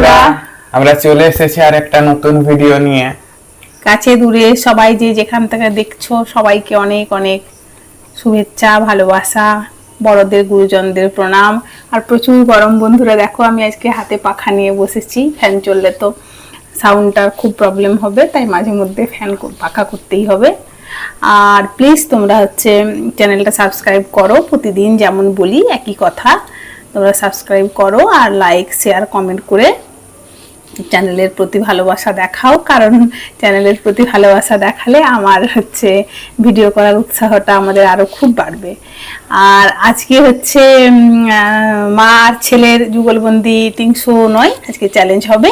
বন্ধুরা, আমরা চলে এসেছি আর একটা নতুন ভিডিও নিয়ে। কাছে দূরে সবাই যে যেখান থেকে দেখছো সবাইকে অনেক অনেক শুভেচ্ছা, ভালোবাসা, বড়দের গুরুজনদের প্রণাম। আর প্রচুর গরম বন্ধুরা, দেখো আমি আজকে হাতে পাখা নিয়ে বসেছি। ফ্যান চললে তো সাউন্ডটার খুব প্রবলেম হবে, তাই মাঝে মধ্যে পাখা করতেই হবে। আর প্লিজ তোমরা চ্যানেলটা সাবস্ক্রাইব করো, প্রতিদিন যেমন বলি একই কথা। তোমরা সাবস্ক্রাইব করো আর লাইক শেয়ার কমেন্ট করে চ্যানেলের প্রতি ভালোবাসা দেখাও, কারণ চ্যানেলের প্রতি ভালোবাসা দেখালে আমার ভিডিও করার উৎসাহটা আমাদের আরো খুব বাড়বে। আর আজকে মা আর ছেলের যুগলবন্দি ইটিং শো নয়, আজকে চ্যালেঞ্জ হবে।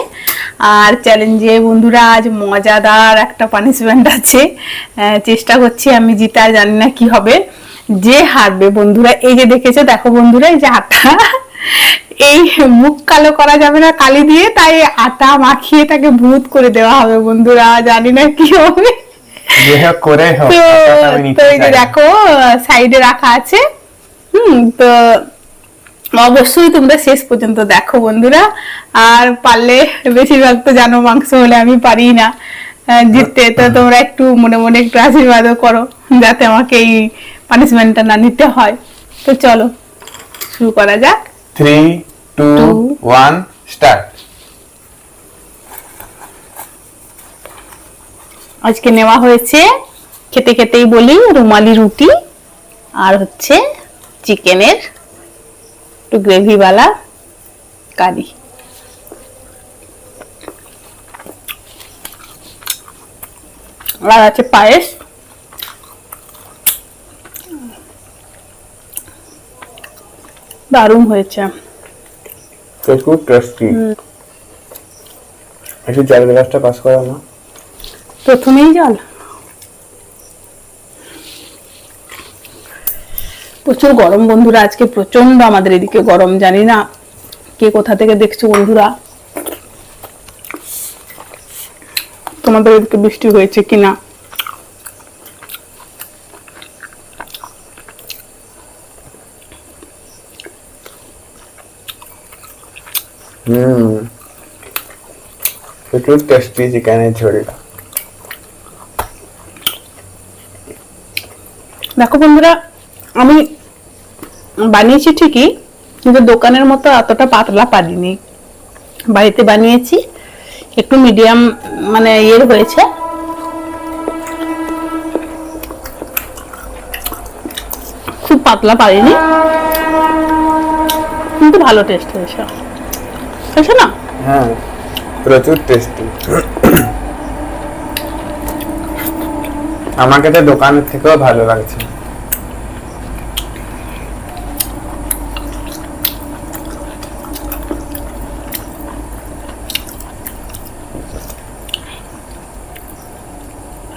আর চ্যালেঞ্জে বন্ধুরা আজ মজাদার একটা পানিশমেন্ট আছে। চেষ্টা করছি আমি জিতার, জানি না কি হবে। যে হারবে বন্ধুরা, এই যে দেখেছো, দেখো বন্ধুরা, এই যে আটা, এই মুখ কালো করা যাবে না কালি দিয়ে, তাই আটা মাখিয়ে তাকে ভূত করে দেওয়া হবে বন্ধুরা। জানি না কি হবে। তো এই যে দেখো সাইডে রাখা আছে। তো অবশ্যই তোমরা শেষ পর্যন্ত দেখো বন্ধুরা। আর পারলে, বেশিরভাগ তো জানো মাংস হলে আমি পারি না জিততে, তো তোমরা একটু মনে মনে একটু আশীর্বাদও করো যাতে আমাকে এই পানিশমেন্টটা না নিতে হয়। তো চলো শুরু করা যাক। 3, 2, 1 স্টার্ট। আজকে নেওয়া হয়েছে, খেতে খেতেই বলি, রুমালি রুটি আর চিকেনের একটু গ্রেভিওয়ালা কারি। আর আছে পায়েস। দারুণ হয়েছে, খুব টেস্টি। একটু জল গ্লাসটা পাস করো না। প্রথমেই জল। প্রচুর গরম বন্ধুরা, আজকে প্রচন্ড আমাদের এদিকে গরম। জানি না কে কোথা থেকে দেখছো বন্ধুরা, তোমাদের এদিকে বৃষ্টি হয়েছে কিনা। প্রচুর টেস্টি চিকেনের ঝোলটা। দেখো বন্ধুরা, আমি বানিয়েছি ঠিকই, কিন্তু দোকানের মতো এতটা পাতলা পারিনি। বাড়িতে বানিয়েছি, একটু মিডিয়াম মানে ইয়ের হয়েছে। খুব পাতলা পারিনি, কিন্তু ভালো টেস্ট হয়েছে, হয়েছে না? হ্যাঁ, প্রচুর টেস্টি। আমাকে তো দোকানের থেকেও ভালো লাগছে।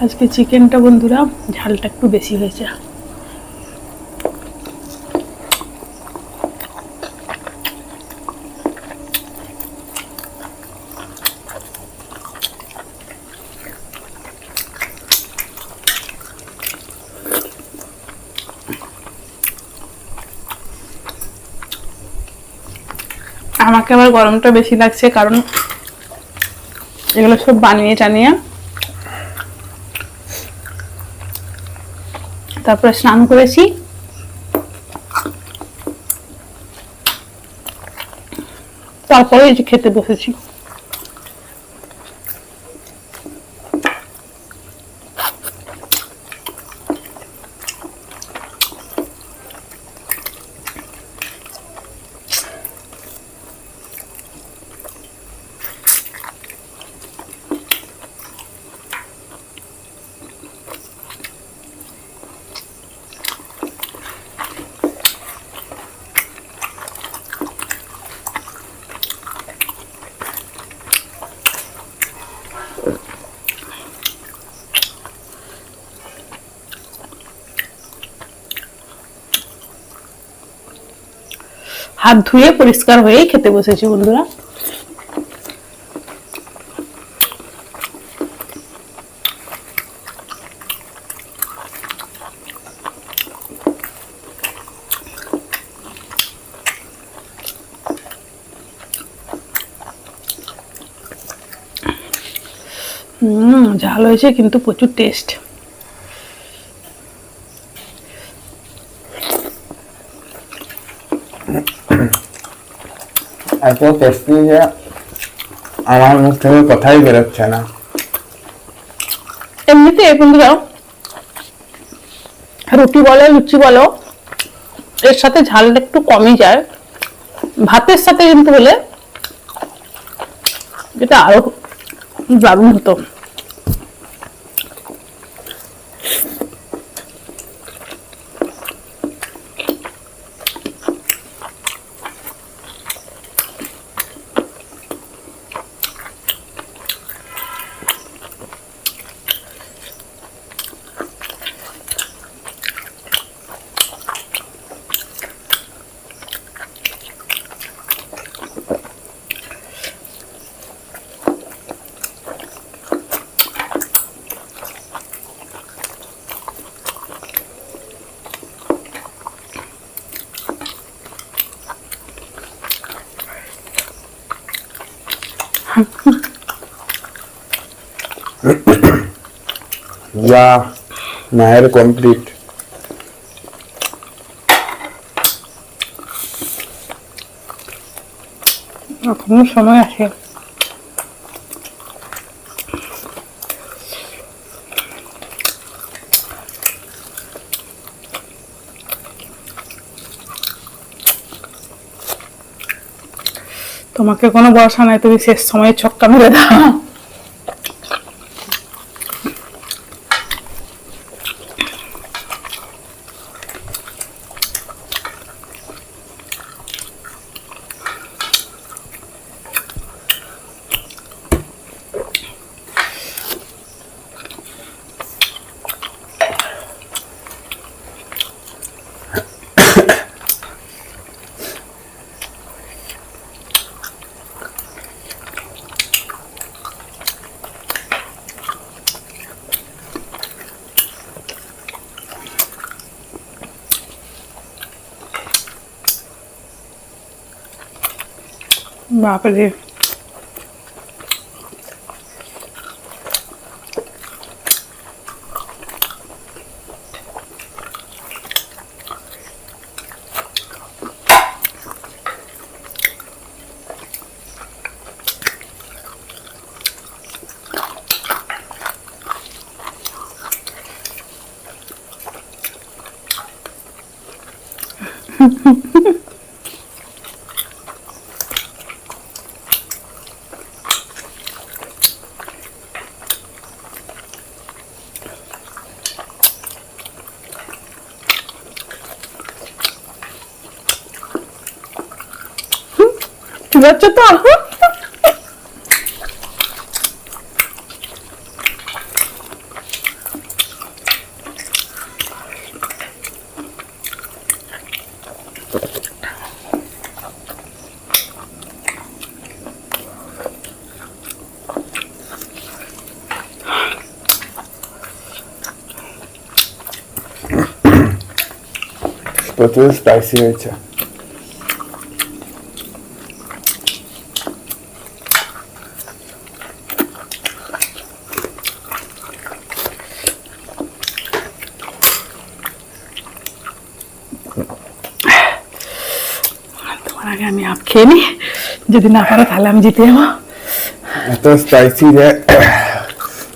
আজকে চিকেনটা বন্ধুরা ঝালটা একটু বেশি হয়েছে। আমাকে আবার গরমটা বেশি লাগছে, কারণ এগুলো সব বানিয়ে টানিয়ে তারপরে স্নান করেছি। তারপরে এই যে খেতে বসেছি। হাত ধুয়ে পরিষ্কার হয়ে খেতে বসেছি বন্ধুরা। ঝাল হয়েছে কিন্তু প্রচুর টেস্ট। এত টেস্টি যে আমার মুখ থেকে কথাই বেরোচ্ছে না। এমনিতে বন্ধুরা রুটি বলো লুচি বলো এর সাথে ঝালটা একটু কমই যায়, ভাতের সাথে কিন্তু হলে এটা আরো দারুণ হতো। যা মায়ের কমপ্লিট। এখনো সময় আছে। তোমাকে কোনো ভরসা নাই, তুমি শেষ সময়ে ছক্কা মেরে দাও। বাপরে ঠিক আছে তো। প্রচুর স্পাইসি হয়েছে। তোমার আগে আমি আপ খেয়ে নি, যদি না পারো তাহলে আমি জিতে যাবো। এত স্পাইসি যে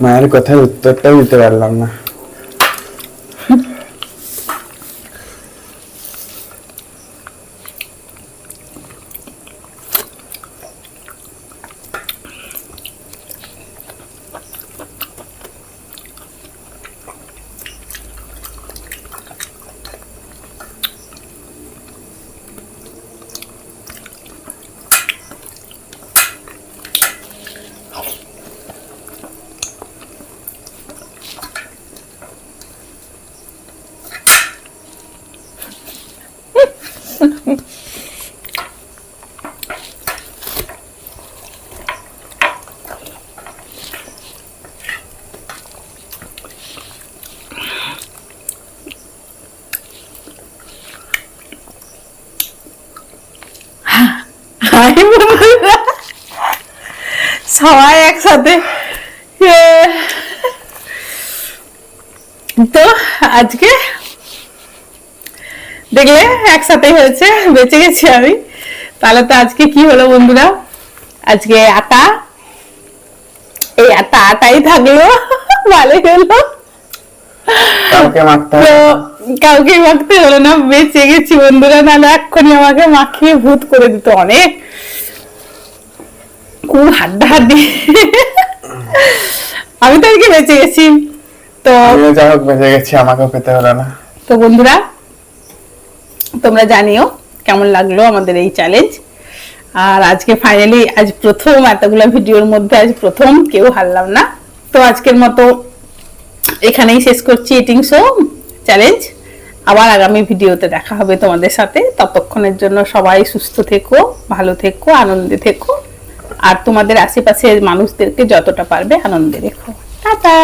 মায়ের কথার উত্তরটাও দিতে পারলাম না। সবাই একসাথে তো আজকে দেখলে একসাথে হয়েছে, বেঁচে গেছি আমি। তাহলে তো আজকে কি হলো বন্ধুরা, আজকে আটা, এই আটাই থাকলো, ভালো হলো। কাউকে মাখতে তো কাউকে মাখতে হলো না, বেঁচে গেছি বন্ধুরা, নাহলে এক্ষুনি আমাকে মাখিয়ে ভূত করে দিত। অনেক খুব হাড্ডাহাড্ডি, আমি তো আজকে বেঁচে গেছি। তো যা হোক বেঁচে গেছি, আমাকেও পেতে হলো না। তো বন্ধুরা তোমরা জানিও কেমন লাগলো আমাদের এই চ্যালেঞ্জ। আর আজকে ফাইনালি, আজ প্রথম এতগুলো ভিডিওর মধ্যে আজ প্রথম কেউ হারলাম না। তো আজকের মতো এখানেই শেষ করছি ইটিং শো চ্যালেঞ্জ। আবার আগামী ভিডিওতে দেখা হবে তোমাদের সাথে। ততক্ষণের জন্য সবাই সুস্থ থেকো, ভালো থেকো, আনন্দে থেকো, আর তোমাদের আশেপাশের মানুষদেরকে যতটা পারবে আনন্দে রেখো। টাটা।